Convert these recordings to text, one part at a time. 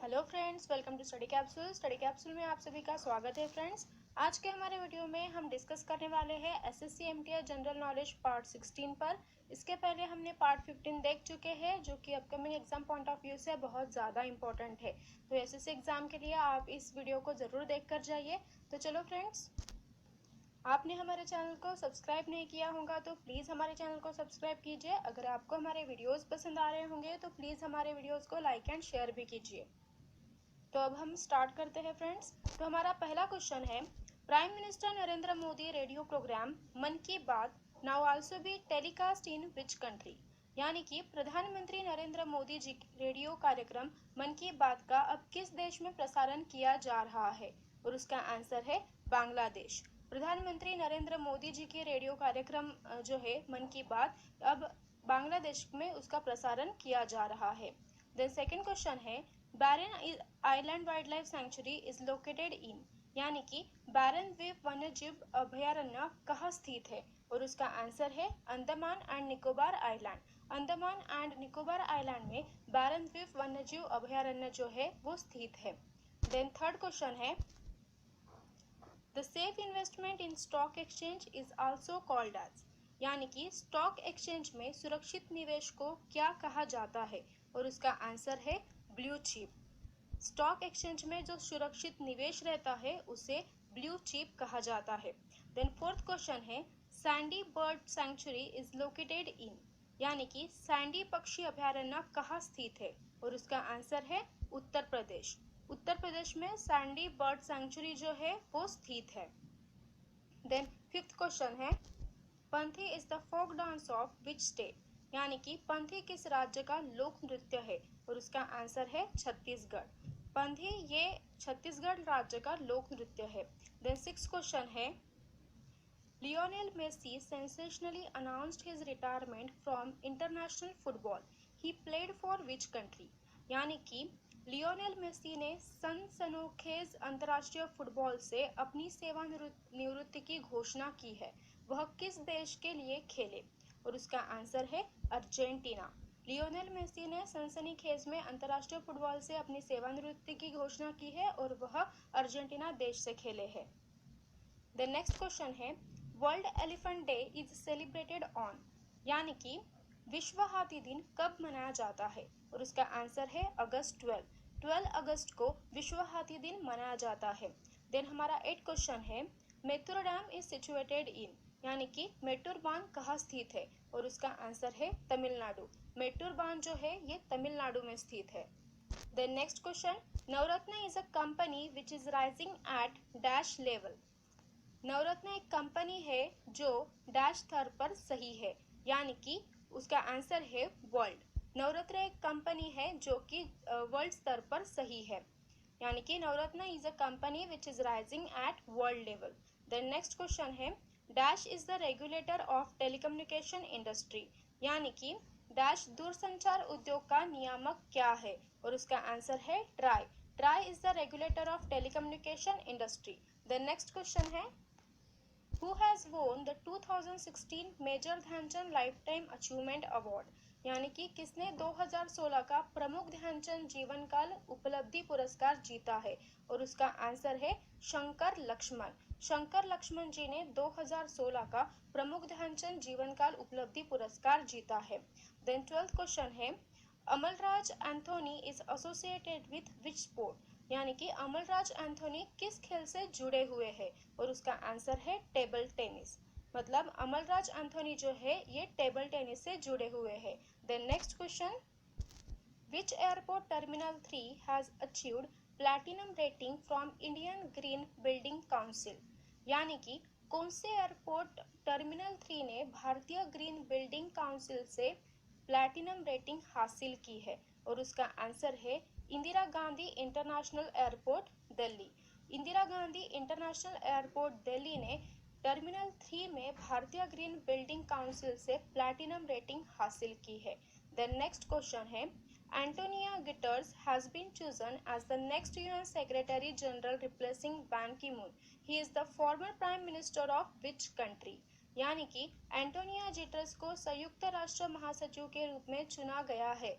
Hello friends, welcome to study capsule. Study capsule में आप सभी का स्वागत है फ्रेंड्स। आज के हमारे वीडियो में हम डिस्कस करने वाले हैं SSC MTS general knowledge part 16 पर। इसके पहले हमने पार्ट 15 देख चुके हैं, जो कि upcoming exam point of view से बहुत ज़्यादा इंपॉर्टेंट है। तो एसएससी एग्जाम के लिए आप इस वीडियो को ज़रूर देख कर जाइए। तो चलो फ्रेंड्स, आपने हमारे चैनल को सब्सक्राइब नहीं किया होगा तो प्लीज़ हमारे चैनल को सब्सक्राइब कीजिए। अगर आपको हमारे वीडियोस पसंद आ रहे होंगे तो प्लीज़ हमारे वीडियोस को लाइक एंड शेयर भी कीजिए। तो अब हम स्टार्ट करते हैं फ्रेंड्स। तो हमारा पहला क्वेश्चन है, prime minister Narendra Modi radio programme Mann Ki Baat now also be telecast in which country. यानी कि प्रधानमंत्री नरेंद्र मोदी जी रेडियो कार्यक्रम मन की बात का अब किस देश में प्रसारण किया जा रहा है, और उसका आंसर है बांग्लादेश। प्रधानमंत्री नरेंद्र मोदी जी के रेडियो कार्यक्रम जो है मन की बात, अब बांग्लादेश में उसका प्रसारण किया जा रहा है। देन सेकंड क्वेश्चन है, Barren Island wildlife sanctuary is located in. यानी कि बैरन द्वीप वन्यजीव अभयारण्य कहाँ स्थित है, और उसका आंसर है Andaman and Nicobar island. Andaman and Nicobar island में बैरन द्वीप वन्यजीव अभयारण्य जो है वो स्थित है। देन थर्ड क्वेश्चन है, the safe investment in stock exchange is also called as. यानी कि स्टॉक एक्सचेंज में सुरक्षित निवेश को क्या कहा जाता है, और उसका आंसर है ब्लू चिप। स्टॉक एक्सचेंज में जो सुरक्षित निवेश रहता है उसे ब्लू चिप कहा जाता है। देन फोर्थ क्वेश्चन है, Sandy bird sanctuary is located in. यानी कि सैंडी पक्षी अभयारण्य कहाँ स्थित है, और उसका आंसर है उत्तर प्रदेश। उत्तर प्रदेश में सैंडी बर्ड सेंचुरी जो है वो स्थित है। देन फिफ्थ क्वेश्चन है, Panthi is the folk dance of which state. यानी कि पंथी किस राज्य का लोक नृत्य है, और उसका आंसर है छत्तीसगढ़। पंथी ये छत्तीसगढ़ राज्य का लोक नृत्य है। देन सिक्स क्वेश्चन है, Lionel Messi sensationally announced his retirement from international football, he played for which country. यानी कि लियोनेल मेसी ने सनसनीखेज अंतर्राष्ट्रीय फुटबॉल से अपनी सेवानिवृत्ति की घोषणा की है। वह किस देश के लिए खेले, और उसका आंसर है अर्जेंटीना। लियोनेल मेसी ने सनसनीखेज में अंतर्राष्ट्रीय फुटबॉल से अपनी सेवानिवृत्ति की घोषणा की है और वह अर्जेंटीना देश से खेले हैं। द नेक्स्ट क्वेश्चन है, world elephant day is celebrated on. यानी कि विश्व हाथी दिन कब मनाया जाता है, और उसका आंसर है अगस्त 12 अगस्त को विश्व हाथी दिन मनाया जाता है। देन हमारा 8 क्वेश्चन है, Mettur dam is situated in. यानी कि मेट्टूर बांध कहाँ स्थित है, और उसका आंसर है तमिलनाडु। मेट्टूर बांध जो है ये तमिलनाडु में स्थित है। Then next question, Navratna is a company which is rising at dash level. Navratna एक कंपनी है जो डैश स्तर पर सही है, यानी कि उसका आंसर है वर्ल्ड। नवरत्न एक कंपनी है जो कि वर्ल्ड स्तर पर सही है, यानी कि Navratna is a company which is rising at world level. Then next question है, dash is the regulator of telecommunication industry. यानी कि डैश दूरसंचार उद्योग का नियामक क्या है, और उसका आंसर है TRAI. TRAI is the regulator of telecommunication industry. Then next question है, Who has won the 2016 major Dhyan Chand lifetime achievement award. यानी कि किसने 2016 का प्रमुख ध्यानचंद जीवन काल उपलब्धि पुरस्कार जीता है, और उसका आंसर है शंकर लक्ष्मण। शंकर लक्ष्मण जी ने 2016 का प्रमुख ध्यानचंद जीवन काल उपलब्धि पुरस्कार जीता है। देन 12th क्वेश्चन है, Amalraj Anthony is associated with which sport. यानी कि अमलराज एंथोनी किस खेल से जुड़े हुए हैं, और उसका आंसर है टेबल टेनिस। मतलब अमलराज एंथोनी जो है ये टेबल टेनिस से जुड़े हुए हैं। Then next question, which airport terminal 3 has achieved platinum rating from Indian green building council. यानी कि कौन से एयरपोर्ट टर्मिनल 3 ने भारतीय ग्रीन बिल्डिंग काउंसिल से प्लैटिनम रेटिंग हासिल की है, और उसका आंसर है Indira Gandhi international airport Delhi. Indira Gandhi international airport Delhi ने टर्मिनल 3 में भारतीय ग्रीन बिल्डिंग काउंसिल से प्लैटिनम रेटिंग हासिल की है। देन नेक्स्ट क्वेश्चन है, Antonio Guterres has been chosen as the next UN secretary general replacing Ban Ki Moon. He is the former prime minister of which country. यानी कि Antonio Guterres को संयुक्त राष्ट्र महासचिव के रूप में चुना गया है,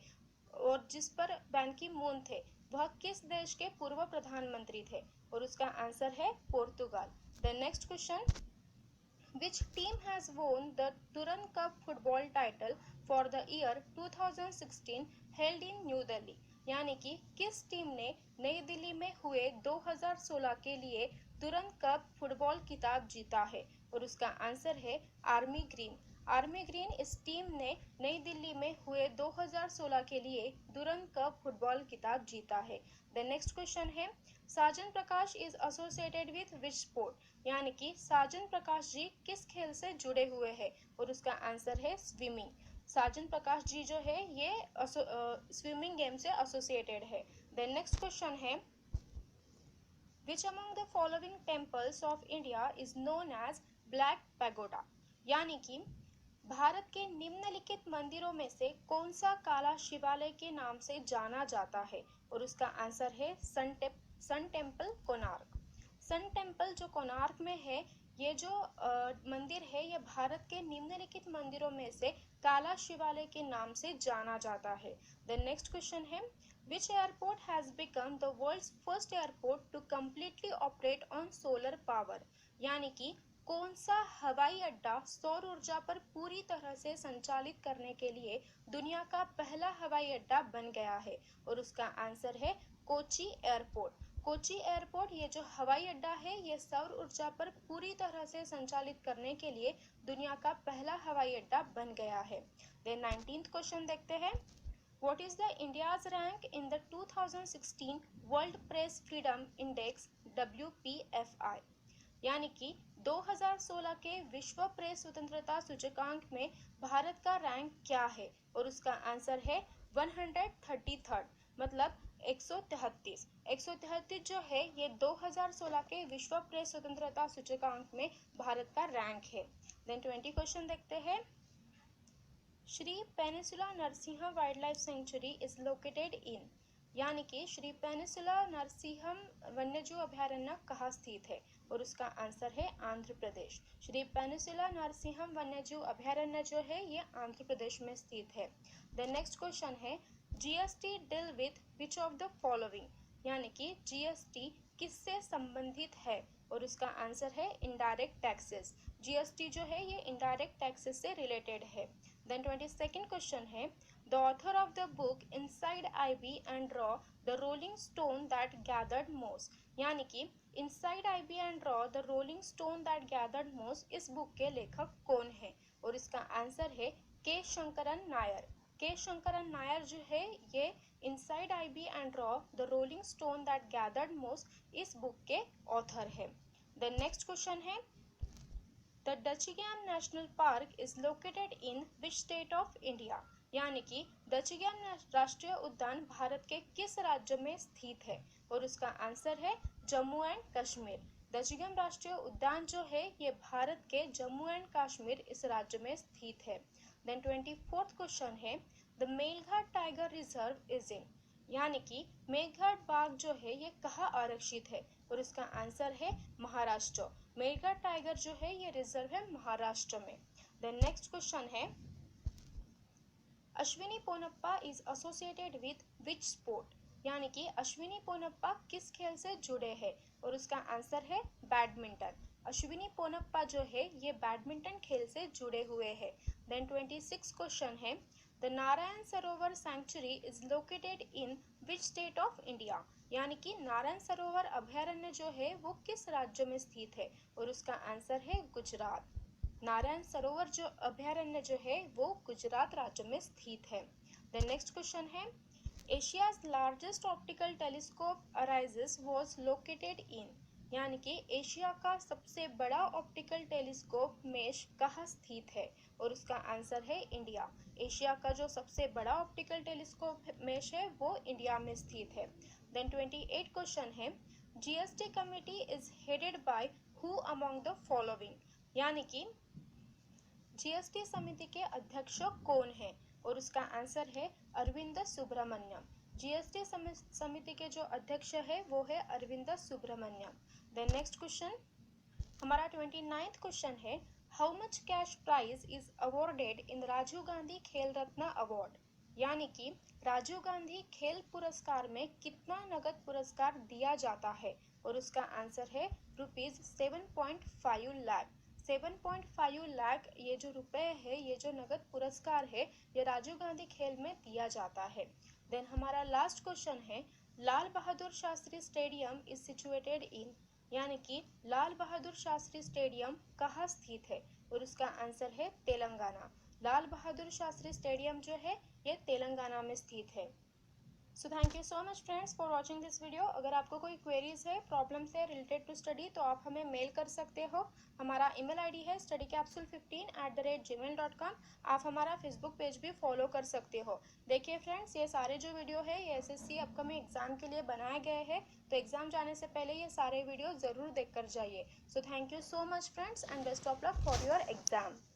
और जिस पर बैन की मून थे, वह किस देश के पूर्व प्रधानमंत्री थे? और उसका आंसर है Portugal. The next question, which team has won the Durand Cup football title for the year 2016 held in New Delhi? यानी कि किस टीम ने नई दिल्ली में हुए 2016 के लिए दुरंत कप फुटबॉल खिताब जीता है? और उसका आंसर है आर्मी ग्रीन। आर्मी ग्रीन इस टीम ने नई दिल्ली में हुए 2016 के लिए दुरंत कप फुटबॉल खिताब जीता है। द नेक्स्ट क्वेश्चन है, Sajan Prakash is associated with which sport? यानी कि साजन प्रकाश जी किस खेल से जुड़े हुए हैं? और उसका आंसर है स्विमिंग। साजन प्रकाश जी जो है ये स्विमिंग गेम से एसोसिएटेड है। देन नेक्स्ट क्वेश्चन है, which among the following temples of India is known as black pagoda? यानी कि भारत के निम्नलिखित मंदिरों में से कौन सा काला शिवालय के नाम से जाना जाता है? और उसका आंसर है sun temple Konark. Sun temple जो कोणार्क में है, ये जो मंदिर है ये भारत के निम्नलिखित मंदिरों में से काला शिवालय के नाम से जाना जाता है। द नेक्स्ट क्वेश्चन है, which airport has become the world's first airport to completely operate on solar power? यानी कि कौन सा हवाई अड्डा सौर ऊर्जा पर पूरी तरह से संचालित करने के लिए दुनिया का पहला हवाई अड्डा बन गया है? और उसका आंसर है कोची एयरपोर्ट। कोची एयरपोर्ट ये जो हवाई अड्डा है ये सौर ऊर्जा पर पूरी तरह से संचालित करने के लिए दुनिया का पहला हवाई अड्डा बन गया है। देन 19th क्वेश्चन देखते हैं, what is the India's rank in the 2016 world press freedom index WPFI? यानी कि 2016 के विश्व प्रेस स्वतंत्रता सूचकांक में भारत का रैंक क्या है? और उसका आंसर है 133rd, मतलब 133। 133 जो है ये 2016 के विश्व प्रेस स्वतंत्रता सूचकांक में भारत का रैंक है। देन 20 क्वेश्चन देखते हैं, Sri Penusila Narasimha wildlife sanctuary is located in? यानी कि श्री पेनिसुला नरसिंहम वन्यजीव अभयारण्य कहाँ स्थित है? और उसका आंसर है आंध्र प्रदेश। श्री पेनिसुला नरसिंहम वन्यजीव अभयारण्य जो है ये आंध्र प्रदेश में स्थित है। द नेक्स्ट क्वेश्चन है, GST deal with which of the following? यानी कि जीएसटी किससे संबंधित है? और उसका आंसर है इनडायरेक्ट टैक्सेस। जीएसटी जो है ये इनडायरेक्ट टैक्सेस से रिलेटेड है। देन 22nd क्वेश्चन है, the author of the book inside IB and रॉ the rolling stone that gathered मोस? यानी कि इनसाइड आईबी एंड रॉ the rolling stone that gathered moss इस बुक के लेखक कौन है? और इसका आंसर है के शंकरन नायर। के शंकरन नायर जो है ये इनसाइड आईबी एंड रॉ the rolling stone that gathered moss इस बुक के ऑथर है। द नेक्स्ट क्वेश्चन है, the Dachigam national park is located in which state of India? यानी कि डचिगियाम राष्ट्रीय उद्यान भारत के किस राज्य में स्थित है? और उसका आंसर है जम्मू एंड कश्मीर। डचिगियाम राष्ट्रीय उद्यान जो है ये भारत के जम्मू एंड कश्मीर इस राज्य में स्थित है। देन 24th क्वेश्चन है, the Melghat tiger reserve is in? यानी कि मेलघाट बाघ जो है ये कहाँ आरक्षित है? और इसका आंसर है महाराष्ट्र। मेलघाट टाइगर जो है ये रिजर्व है महाराष्ट्र में। देन नेक्स्ट क्वेश्चन है, Ashwini Ponnappa is associated with which sport? यानी कि अश्विनी पोनप्पा किस खेल से जुड़े हैं? और उसका आंसर है बैडमिंटन। अश्विनी पोनप्पा जो है ये बैडमिंटन खेल से जुड़े हुए हैं। देन 26 क्वेश्चन है, the Narayan Sarovar sanctuary is located in which state of India? यानी कि नारायण सरोवर अभयारण्य जो है वो किस राज्य में स्थित है? और उसका आंसर है गुजरात। नारायण सरोवर जो अभयारण्य जो है वो गुजरात राज्य में स्थित है। द नेक्स्ट क्वेश्चन है, Asia's largest optical telescope arises was located in? यानी कि एशिया का सबसे बड़ा ऑप्टिकल टेलीस्कोप मेश कहाँ स्थित है? और उसका आंसर है इंडिया। एशिया का जो सबसे बड़ा ऑप्टिकल टेलीस्कोप मेश है वो इंडिया में स्थित है। देन 28 क्वेश्चन है, GST committee is headed by who among the following? यानी कि जीएसटी समिति के अध्यक्ष कौन है? और उसका आंसर है अरविंद सुब्रमण्यम। जीएसटी समिति के जो अध्यक्ष है वो है Arvind Subramanian. Then next question, हमारा 29th क्वेश्चन है, how much cash prize is awarded in Rajiv Gandhi Khel Ratna award? यानी कि राजीव गांधी खेल पुरस्कार में कितना नगद पुरस्कार दिया जाता है? और उसका आंसर है ₹7.5 लाख। 7.5 लाख ये जो रुपए है, ये जो नगद पुरस्कार है, ये राजीव गांधी खेल में दिया जाता है। देन हमारा लास्ट क्वेश्चन है, Lal Bahadur Shastri stadium is situated in, यानी कि लाल बहादुर शास्त्री स्टेडियम कहाँ स्थित है? और उसका आंसर है तेलंगाना। लाल बहादुर शास्त्री स्टेडियम जो है ये तेलंगाना में स्थित है। So thank you so much friends for watching this video. अगर आपको कोई क्वेरीज है, प्रॉब्लम्स है रिलेटेड टू स्टडी, तो आप हमें मेल कर सकते हो। हमारा ईमेल आईडी है studycapsule15@gmail.com। आप हमारा फेसबुक पेज भी फॉलो कर सकते हो। देखिए फ्रेंड्स, ये सारे जो वीडियो है ये एसएससी अपकमिंग एग्जाम के लिए बनाए गए हैं, तो एग्जाम जाने से पहले ये सारे वीडियो जरूर देख कर जाइए। So thank you so much friends and best of luck for your exam.